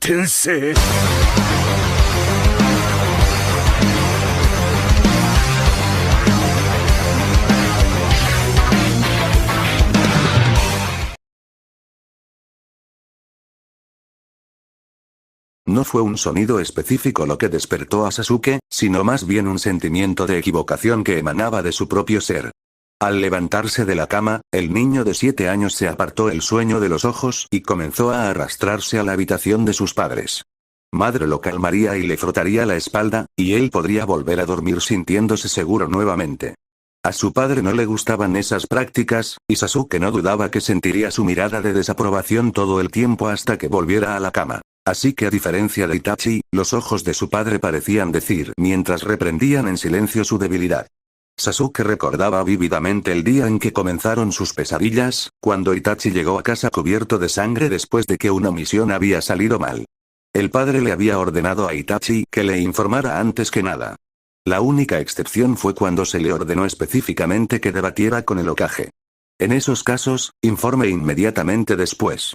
Tensei. No fue un sonido específico lo que despertó a Sasuke, sino más bien un sentimiento de equivocación que emanaba de su propio ser. Al levantarse de la cama, el niño de 7 años se apartó el sueño de los ojos y comenzó a arrastrarse a la habitación de sus padres. Madre lo calmaría y le frotaría la espalda, y él podría volver a dormir sintiéndose seguro nuevamente. A su padre no le gustaban esas prácticas, y Sasuke no dudaba que sentiría su mirada de desaprobación todo el tiempo hasta que volviera a la cama. Así que a diferencia de Itachi, los ojos de su padre parecían decir mientras reprendían en silencio su debilidad. Sasuke recordaba vívidamente el día en que comenzaron sus pesadillas, cuando Itachi llegó a casa cubierto de sangre después de que una misión había salido mal. El padre le había ordenado a Itachi que le informara antes que nada. La única excepción fue cuando se le ordenó específicamente que debatiera con el Hokage. En esos casos, informe inmediatamente después.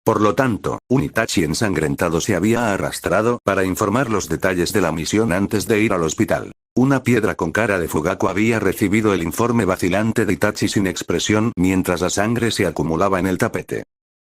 Por lo tanto, un Itachi ensangrentado se había arrastrado para informar los detalles de la misión antes de ir al hospital. Una piedra con cara de Fugaku había recibido el informe vacilante de Itachi sin expresión mientras la sangre se acumulaba en el tapete.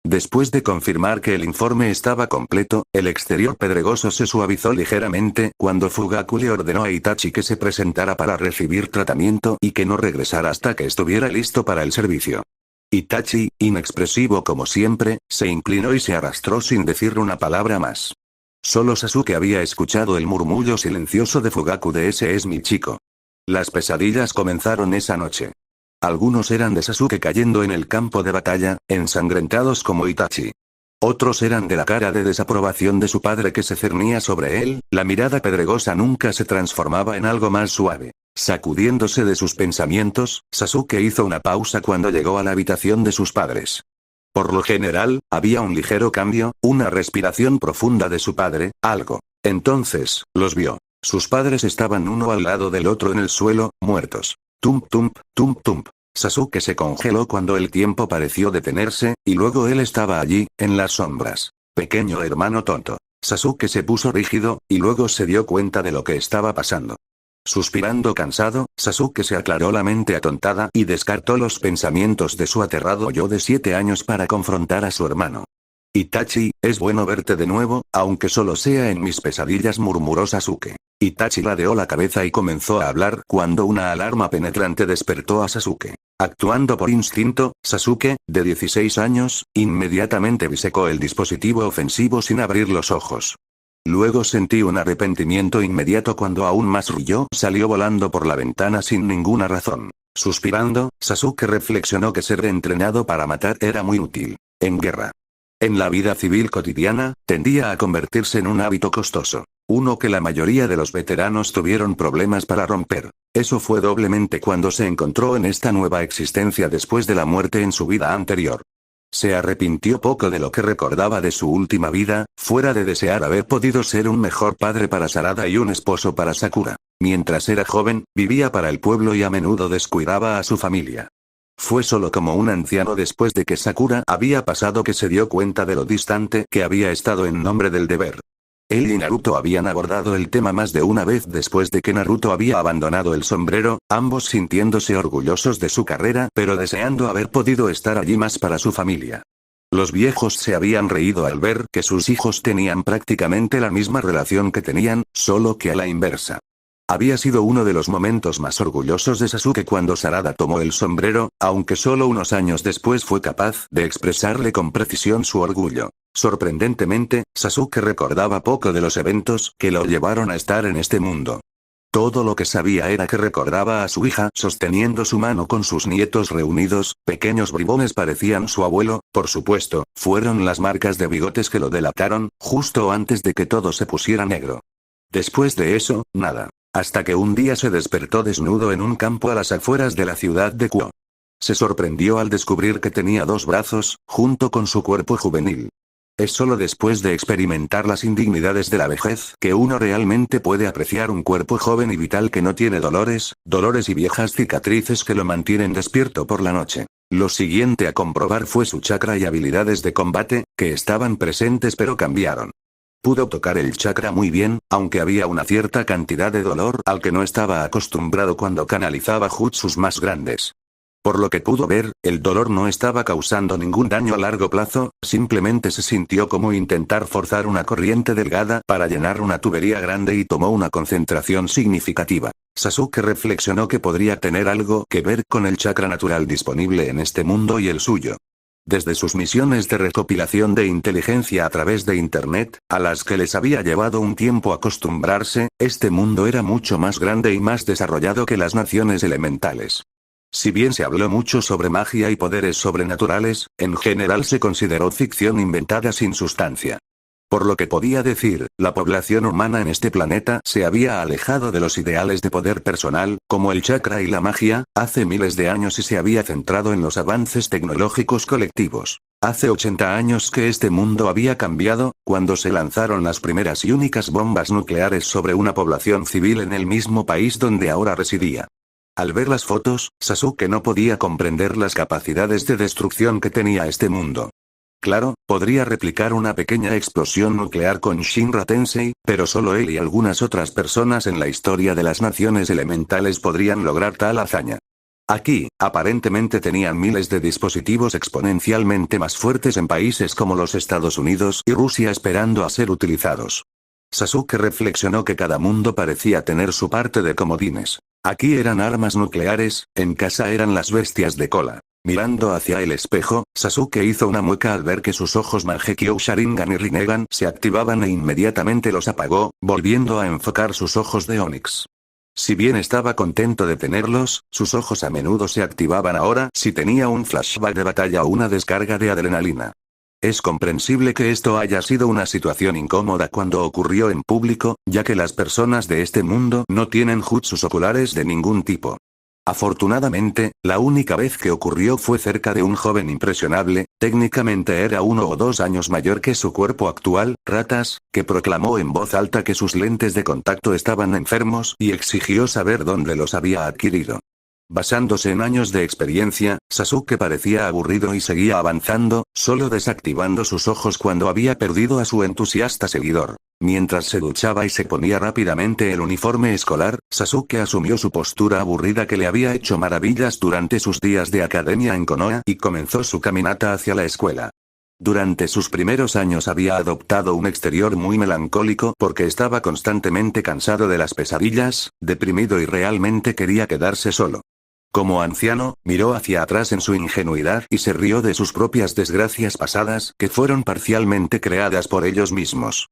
Después de confirmar que el informe estaba completo, el exterior pedregoso se suavizó ligeramente cuando Fugaku le ordenó a Itachi que se presentara para recibir tratamiento y que no regresara hasta que estuviera listo para el servicio. Itachi, inexpresivo como siempre, se inclinó y se arrastró sin decir una palabra más. Solo Sasuke había escuchado el murmullo silencioso de Fugaku de "ese es mi chico". Las pesadillas comenzaron esa noche. Algunos eran de Sasuke cayendo en el campo de batalla, ensangrentados como Itachi. Otros eran de la cara de desaprobación de su padre que se cernía sobre él, la mirada pedregosa nunca se transformaba en algo más suave. Sacudiéndose de sus pensamientos, Sasuke hizo una pausa cuando llegó a la habitación de sus padres. Por lo general, había un ligero cambio, una respiración profunda de su padre, algo. Entonces, los vio. Sus padres estaban uno al lado del otro en el suelo, muertos. Tump tump, tump tump. Sasuke se congeló cuando el tiempo pareció detenerse, y luego él estaba allí, en las sombras. Pequeño hermano tonto. Sasuke se puso rígido, y luego se dio cuenta de lo que estaba pasando. Suspirando cansado, Sasuke se aclaró la mente atontada y descartó los pensamientos de su aterrado yo de 7 años para confrontar a su hermano. Itachi, es bueno verte de nuevo, aunque solo sea en mis pesadillas, murmuró Sasuke. Itachi ladeó la cabeza y comenzó a hablar cuando una alarma penetrante despertó a Sasuke. Actuando por instinto, Sasuke, de 16 años, inmediatamente bisecó el dispositivo ofensivo sin abrir los ojos. Luego sentí un arrepentimiento inmediato cuando aún más Ryo salió volando por la ventana sin ninguna razón. Suspirando, Sasuke reflexionó que ser entrenado para matar era muy útil. En guerra. En la vida civil cotidiana, tendía a convertirse en un hábito costoso. Uno que la mayoría de los veteranos tuvieron problemas para romper. Eso fue doblemente cuando se encontró en esta nueva existencia después de la muerte en su vida anterior. Se arrepintió poco de lo que recordaba de su última vida, fuera de desear haber podido ser un mejor padre para Sarada y un esposo para Sakura. Mientras era joven, vivía para el pueblo y a menudo descuidaba a su familia. Fue solo como un anciano después de que Sakura había pasado que se dio cuenta de lo distante que había estado en nombre del deber. Él y Naruto habían abordado el tema más de una vez después de que Naruto había abandonado el sombrero, ambos sintiéndose orgullosos de su carrera pero deseando haber podido estar allí más para su familia. Los viejos se habían reído al ver que sus hijos tenían prácticamente la misma relación que tenían, solo que a la inversa. Había sido uno de los momentos más orgullosos de Sasuke cuando Sarada tomó el sombrero, aunque solo unos años después fue capaz de expresarle con precisión su orgullo. Sorprendentemente, Sasuke recordaba poco de los eventos que lo llevaron a estar en este mundo. Todo lo que sabía era que recordaba a su hija sosteniendo su mano con sus nietos reunidos, pequeños bribones parecían su abuelo, por supuesto, fueron las marcas de bigotes que lo delataron, justo antes de que todo se pusiera negro. Después de eso, nada. Hasta que un día se despertó desnudo en un campo a las afueras de la ciudad de Kuo. Se sorprendió al descubrir que tenía 2 brazos, junto con su cuerpo juvenil. Es solo después de experimentar las indignidades de la vejez que uno realmente puede apreciar un cuerpo joven y vital que no tiene dolores y viejas cicatrices que lo mantienen despierto por la noche. Lo siguiente a comprobar fue su chakra y habilidades de combate, que estaban presentes pero cambiaron. Pudo tocar el chakra muy bien, aunque había una cierta cantidad de dolor al que no estaba acostumbrado cuando canalizaba jutsus más grandes. Por lo que pudo ver, el dolor no estaba causando ningún daño a largo plazo, simplemente se sintió como intentar forzar una corriente delgada para llenar una tubería grande y tomó una concentración significativa. Sasuke reflexionó que podría tener algo que ver con el chakra natural disponible en este mundo y el suyo. Desde sus misiones de recopilación de inteligencia a través de Internet, a las que les había llevado un tiempo acostumbrarse, este mundo era mucho más grande y más desarrollado que las naciones elementales. Si bien se habló mucho sobre magia y poderes sobrenaturales, en general se consideró ficción inventada sin sustancia. Por lo que podía decir, la población humana en este planeta se había alejado de los ideales de poder personal, como el chakra y la magia, hace miles de años y se había centrado en los avances tecnológicos colectivos. Hace 80 años que este mundo había cambiado, cuando se lanzaron las primeras y únicas bombas nucleares sobre una población civil en el mismo país donde ahora residía. Al ver las fotos, Sasuke no podía comprender las capacidades de destrucción que tenía este mundo. Claro, podría replicar una pequeña explosión nuclear con Shinra Tensei, pero solo él y algunas otras personas en la historia de las naciones elementales podrían lograr tal hazaña. Aquí, aparentemente tenían miles de dispositivos exponencialmente más fuertes en países como los Estados Unidos y Rusia esperando a ser utilizados. Sasuke reflexionó que cada mundo parecía tener su parte de comodines. Aquí eran armas nucleares, en casa eran las bestias de cola. Mirando hacia el espejo, Sasuke hizo una mueca al ver que sus ojos Mangekyou Sharingan y Rinnegan se activaban e inmediatamente los apagó, volviendo a enfocar sus ojos de Onix. Si bien estaba contento de tenerlos, sus ojos a menudo se activaban ahora si tenía un flashback de batalla o una descarga de adrenalina. Es comprensible que esto haya sido una situación incómoda cuando ocurrió en público, ya que las personas de este mundo no tienen jutsus oculares de ningún tipo. Afortunadamente, la única vez que ocurrió fue cerca de un joven impresionable, técnicamente era 1 o 2 años mayor que su cuerpo actual, Ratas, que proclamó en voz alta que sus lentes de contacto estaban enfermos y exigió saber dónde los había adquirido. Basándose en años de experiencia, Sasuke parecía aburrido y seguía avanzando, solo desactivando sus ojos cuando había perdido a su entusiasta seguidor. Mientras se duchaba y se ponía rápidamente el uniforme escolar, Sasuke asumió su postura aburrida que le había hecho maravillas durante sus días de academia en Konoha y comenzó su caminata hacia la escuela. Durante sus primeros años había adoptado un exterior muy melancólico porque estaba constantemente cansado de las pesadillas, deprimido y realmente quería quedarse solo. Como anciano, miró hacia atrás en su ingenuidad y se rió de sus propias desgracias pasadas que fueron parcialmente creadas por ellos mismos.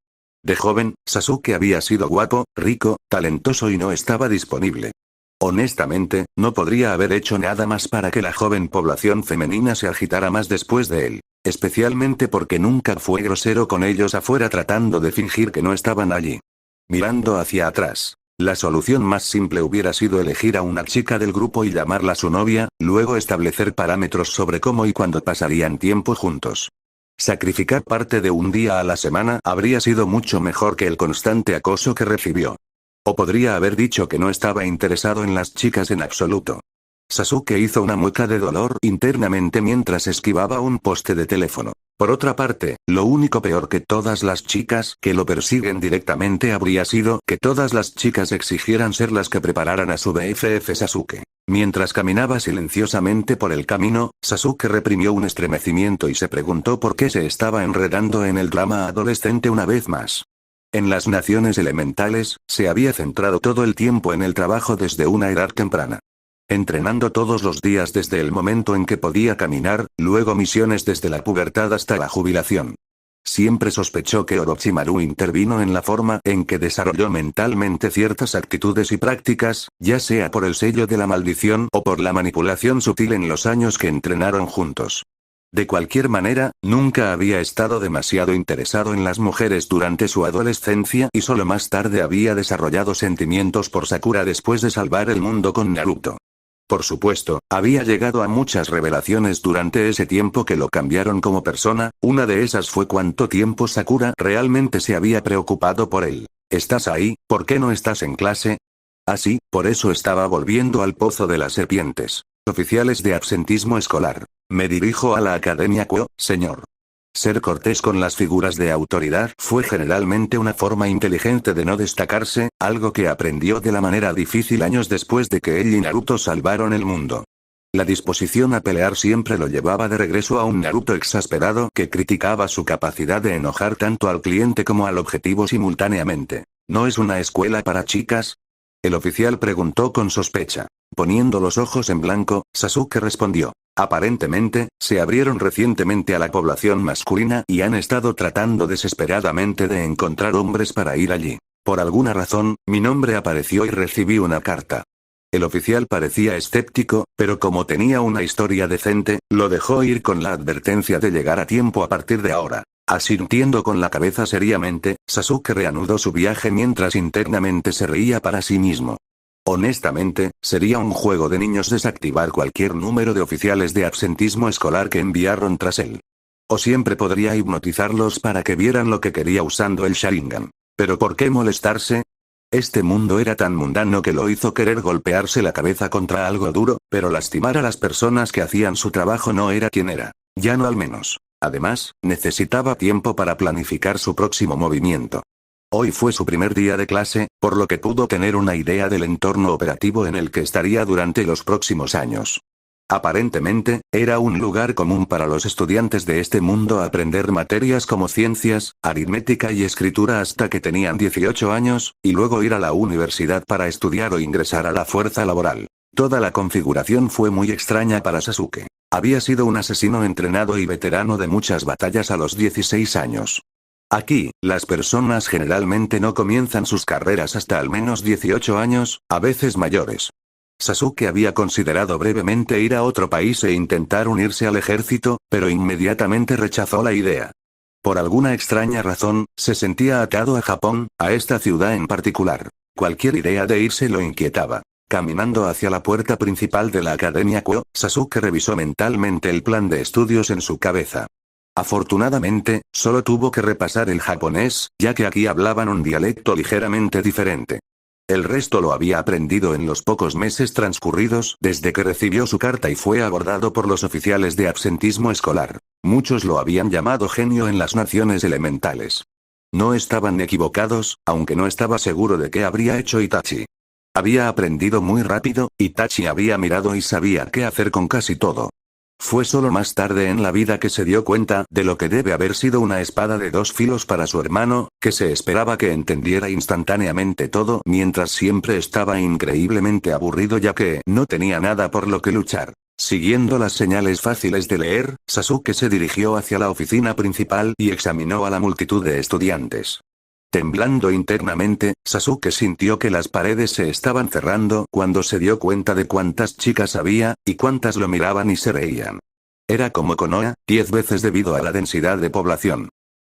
De joven, Sasuke había sido guapo, rico, talentoso y no estaba disponible. Honestamente, no podría haber hecho nada más para que la joven población femenina se agitara más después de él, especialmente porque nunca fue grosero con ellos afuera tratando de fingir que no estaban allí. Mirando hacia atrás. La solución más simple hubiera sido elegir a una chica del grupo y llamarla su novia, luego establecer parámetros sobre cómo y cuándo pasarían tiempo juntos. Sacrificar parte de un día a la semana habría sido mucho mejor que el constante acoso que recibió. O podría haber dicho que no estaba interesado en las chicas en absoluto. Sasuke hizo una mueca de dolor internamente mientras esquivaba un poste de teléfono. Por otra parte, lo único peor que todas las chicas que lo persiguen directamente habría sido que todas las chicas exigieran ser las que prepararan a su BFF Sasuke. Mientras caminaba silenciosamente por el camino, Sasuke reprimió un estremecimiento y se preguntó por qué se estaba enredando en el drama adolescente una vez más. En las naciones elementales, se había centrado todo el tiempo en el trabajo desde una edad temprana. Entrenando todos los días desde el momento en que podía caminar, luego misiones desde la pubertad hasta la jubilación. Siempre sospechó que Orochimaru intervino en la forma en que desarrolló mentalmente ciertas actitudes y prácticas, ya sea por el sello de la maldición o por la manipulación sutil en los años que entrenaron juntos. De cualquier manera, nunca había estado demasiado interesado en las mujeres durante su adolescencia y solo más tarde había desarrollado sentimientos por Sakura después de salvar el mundo con Naruto. Por supuesto, había llegado a muchas revelaciones durante ese tiempo que lo cambiaron como persona, una de esas fue cuánto tiempo Sakura realmente se había preocupado por él. ¿Estás ahí? ¿Por qué no estás en clase? Así, por eso estaba volviendo al pozo de las serpientes. Oficiales de absentismo escolar. Me dirijo a la Academia Kuo, señor. Ser cortés con las figuras de autoridad fue generalmente una forma inteligente de no destacarse, algo que aprendió de la manera difícil años después de que él y Naruto salvaron el mundo. La disposición a pelear siempre lo llevaba de regreso a un Naruto exasperado que criticaba su capacidad de enojar tanto al cliente como al objetivo simultáneamente. ¿No es una escuela para chicas? El oficial preguntó con sospecha. Poniendo los ojos en blanco, Sasuke respondió. Aparentemente, se abrieron recientemente a la población masculina y han estado tratando desesperadamente de encontrar hombres para ir allí. Por alguna razón, mi nombre apareció y recibí una carta. El oficial parecía escéptico, pero como tenía una historia decente, lo dejó ir con la advertencia de llegar a tiempo a partir de ahora. Asintiendo con la cabeza seriamente, Sasuke reanudó su viaje mientras internamente se reía para sí mismo. Honestamente, sería un juego de niños desactivar cualquier número de oficiales de absentismo escolar que enviaron tras él. O siempre podría hipnotizarlos para que vieran lo que quería usando el Sharingan. ¿Pero por qué molestarse? Este mundo era tan mundano que lo hizo querer golpearse la cabeza contra algo duro, pero lastimar a las personas que hacían su trabajo no era quien era. Ya no al menos. Además, necesitaba tiempo para planificar su próximo movimiento. Hoy fue su primer día de clase, por lo que pudo tener una idea del entorno operativo en el que estaría durante los próximos años. Aparentemente, era un lugar común para los estudiantes de este mundo aprender materias como ciencias, aritmética y escritura hasta que tenían 18 años, y luego ir a la universidad para estudiar o ingresar a la fuerza laboral. Toda la configuración fue muy extraña para Sasuke. Había sido un asesino entrenado y veterano de muchas batallas a los 16 años. Aquí, las personas generalmente no comienzan sus carreras hasta al menos 18 años, a veces mayores. Sasuke había considerado brevemente ir a otro país e intentar unirse al ejército, pero inmediatamente rechazó la idea. Por alguna extraña razón, se sentía atado a Japón, a esta ciudad en particular. Cualquier idea de irse lo inquietaba. Caminando hacia la puerta principal de la Academia Kyo, Sasuke revisó mentalmente el plan de estudios en su cabeza. Afortunadamente, solo tuvo que repasar el japonés, ya que aquí hablaban un dialecto ligeramente diferente. El resto lo había aprendido en los pocos meses transcurridos desde que recibió su carta y fue abordado por los oficiales de absentismo escolar. Muchos lo habían llamado genio en las naciones elementales. No estaban equivocados, aunque no estaba seguro de qué habría hecho Itachi. Había aprendido muy rápido, Itachi había mirado y sabía qué hacer con casi todo. Fue solo más tarde en la vida que se dio cuenta de lo que debe haber sido una espada de dos filos para su hermano, que se esperaba que entendiera instantáneamente todo mientras siempre estaba increíblemente aburrido ya que no tenía nada por lo que luchar. Siguiendo las señales fáciles de leer, Sasuke se dirigió hacia la oficina principal y examinó a la multitud de estudiantes. Temblando internamente, Sasuke sintió que las paredes se estaban cerrando cuando se dio cuenta de cuántas chicas había, y cuántas lo miraban y se reían. Era como Konoha, 10 veces debido a la densidad de población.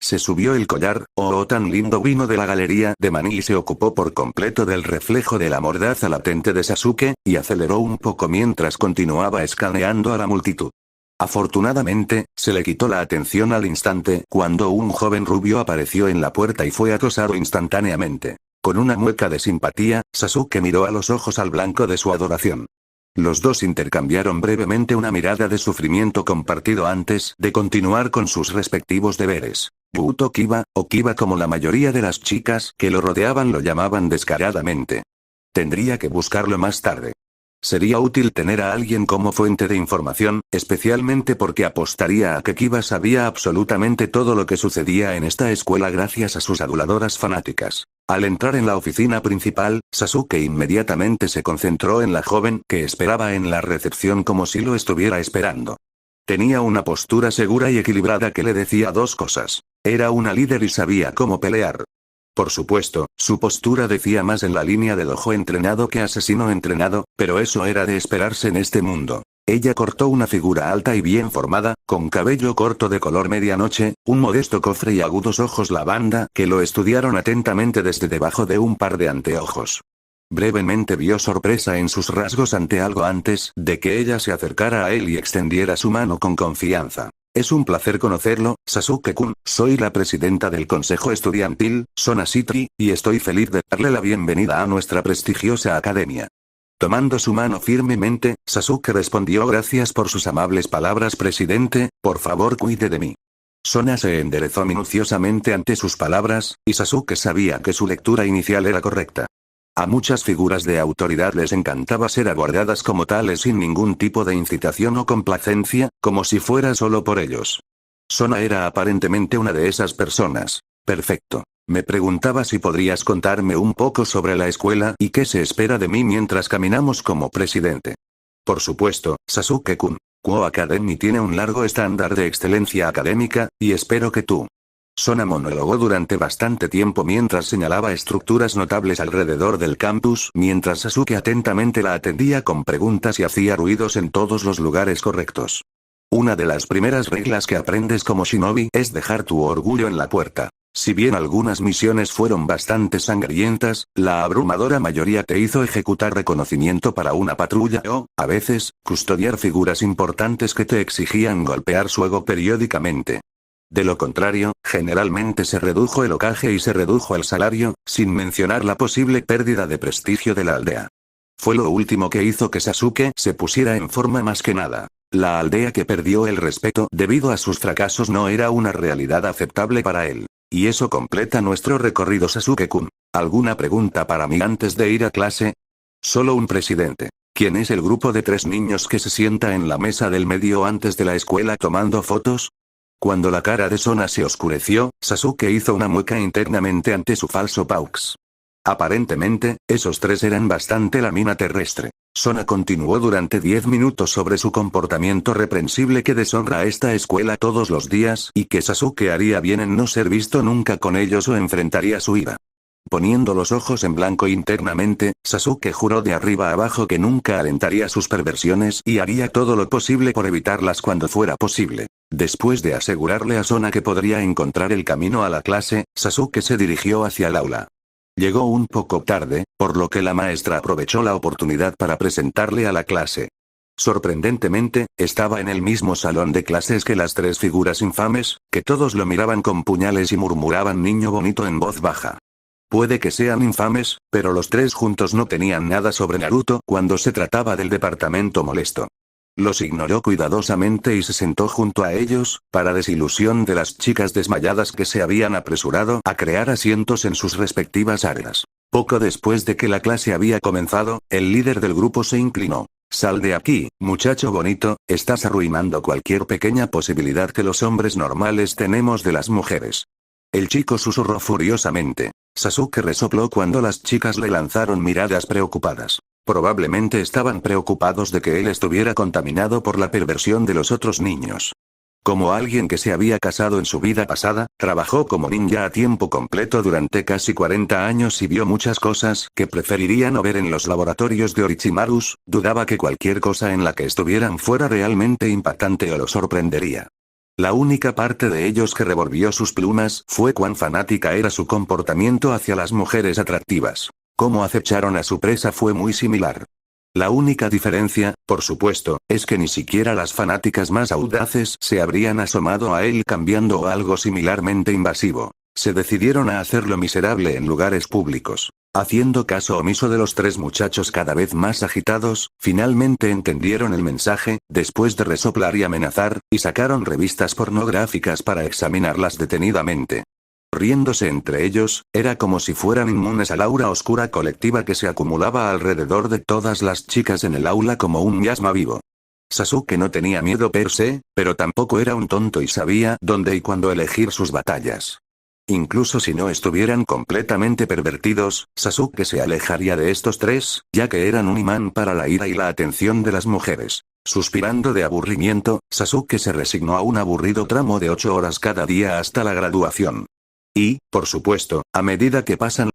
Se subió el collar, tan lindo vino de la galería de maní y se ocupó por completo del reflejo de la mordaza latente de Sasuke, y aceleró un poco mientras continuaba escaneando a la multitud. Afortunadamente, se le quitó la atención al instante cuando un joven rubio apareció en la puerta y fue acosado instantáneamente. Con una mueca de simpatía, Sasuke miró a los ojos al blanco de su adoración. Los dos intercambiaron brevemente una mirada de sufrimiento compartido antes de continuar con sus respectivos deberes. Buto Kiba, o Kiba como la mayoría de las chicas que lo rodeaban lo llamaban descaradamente. Tendría que buscarlo más tarde. Sería útil tener a alguien como fuente de información, especialmente porque apostaría a que Kiba sabía absolutamente todo lo que sucedía en esta escuela gracias a sus aduladoras fanáticas. Al entrar en la oficina principal, Sasuke inmediatamente se concentró en la joven que esperaba en la recepción como si lo estuviera esperando. Tenía una postura segura y equilibrada que le decía dos cosas. Era una líder y sabía cómo pelear. Por supuesto, su postura decía más en la línea de dojo entrenado que asesino entrenado, pero eso era de esperarse en este mundo. Ella cortó una figura alta y bien formada, con cabello corto de color medianoche, un modesto cofre y agudos ojos lavanda que lo estudiaron atentamente desde debajo de un par de anteojos. Brevemente vio sorpresa en sus rasgos ante algo antes de que ella se acercara a él y extendiera su mano con confianza. Es un placer conocerlo, Sasuke-kun, soy la presidenta del consejo estudiantil, Sona Citri, y estoy feliz de darle la bienvenida a nuestra prestigiosa academia. Tomando su mano firmemente, Sasuke respondió gracias por sus amables palabras presidente, por favor cuide de mí. Sona se enderezó minuciosamente ante sus palabras, y Sasuke sabía que su lectura inicial era correcta. A muchas figuras de autoridad les encantaba ser abordadas como tales sin ningún tipo de incitación o complacencia, como si fuera solo por ellos. Sona era aparentemente una de esas personas. Perfecto. Me preguntaba si podrías contarme un poco sobre la escuela y qué se espera de mí mientras caminamos como presidente. Por supuesto, Sasuke-kun. Kuo Academy tiene un largo estándar de excelencia académica, y espero que tú. Sona monologó durante bastante tiempo mientras señalaba estructuras notables alrededor del campus, mientras Sasuke atentamente la atendía con preguntas y hacía ruidos en todos los lugares correctos. Una de las primeras reglas que aprendes como shinobi es dejar tu orgullo en la puerta. Si bien algunas misiones fueron bastante sangrientas, la abrumadora mayoría te hizo ejecutar reconocimiento para una patrulla o, a veces, custodiar figuras importantes que te exigían golpear su ego periódicamente. De lo contrario, generalmente se redujo el ocaje y se redujo el salario, sin mencionar la posible pérdida de prestigio de la aldea. Fue lo último que hizo que Sasuke se pusiera en forma más que nada. La aldea que perdió el respeto debido a sus fracasos no era una realidad aceptable para él. Y eso completa nuestro recorrido, Sasuke-kun. ¿Alguna pregunta para mí antes de ir a clase? Solo un presidente. ¿Quién es el grupo de 3 niños que se sienta en la mesa del medio antes de la escuela tomando fotos? Cuando la cara de Sona se oscureció, Sasuke hizo una mueca internamente ante su falso Paux. Aparentemente, esos 3 eran bastante la mina terrestre. Sona continuó durante 10 minutos sobre su comportamiento reprensible que deshonra a esta escuela todos los días y que Sasuke haría bien en no ser visto nunca con ellos o enfrentaría su ira. Poniendo los ojos en blanco internamente, Sasuke juró de arriba a abajo que nunca alentaría sus perversiones y haría todo lo posible por evitarlas cuando fuera posible. Después de asegurarle a Sona que podría encontrar el camino a la clase, Sasuke se dirigió hacia el aula. Llegó un poco tarde, por lo que la maestra aprovechó la oportunidad para presentarle a la clase. Sorprendentemente, estaba en el mismo salón de clases que las 3 figuras infames, que todos lo miraban con puñales y murmuraban niño bonito en voz baja. Puede que sean infames, pero los 3 juntos no tenían nada sobre Naruto cuando se trataba del departamento molesto. Los ignoró cuidadosamente y se sentó junto a ellos, para desilusión de las chicas desmayadas que se habían apresurado a crear asientos en sus respectivas áreas. Poco después de que la clase había comenzado, el líder del grupo se inclinó. Sal de aquí, muchacho bonito, estás arruinando cualquier pequeña posibilidad que los hombres normales tenemos de las mujeres. El chico susurró furiosamente. Sasuke resopló cuando las chicas le lanzaron miradas preocupadas. Probablemente estaban preocupados de que él estuviera contaminado por la perversión de los otros niños. Como alguien que se había casado en su vida pasada, trabajó como ninja a tiempo completo durante casi 40 años y vio muchas cosas que preferiría no ver en los laboratorios de Orochimarus, dudaba que cualquier cosa en la que estuvieran fuera realmente impactante o lo sorprendería. La única parte de ellos que revolvió sus plumas fue cuán fanática era su comportamiento hacia las mujeres atractivas. Cómo acecharon a su presa fue muy similar. La única diferencia, por supuesto, es que ni siquiera las fanáticas más audaces se habrían asomado a él cambiando algo similarmente invasivo. Se decidieron a hacerlo miserable en lugares públicos. Haciendo caso omiso de los 3 muchachos cada vez más agitados, finalmente entendieron el mensaje, después de resoplar y amenazar, y sacaron revistas pornográficas para examinarlas detenidamente. Riéndose entre ellos, era como si fueran inmunes al aura oscura colectiva que se acumulaba alrededor de todas las chicas en el aula como un miasma vivo. Sasuke no tenía miedo per se, pero tampoco era un tonto y sabía dónde y cuándo elegir sus batallas. Incluso si no estuvieran completamente pervertidos, Sasuke se alejaría de estos 3, ya que eran un imán para la ira y la atención de las mujeres. Suspirando de aburrimiento, Sasuke se resignó a un aburrido tramo de 8 horas cada día hasta la graduación. Y, por supuesto, a medida que pasan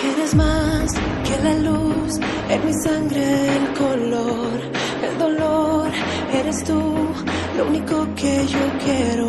eres más que la luz, en mi sangre el color, el dolor, eres tú, lo único que yo quiero.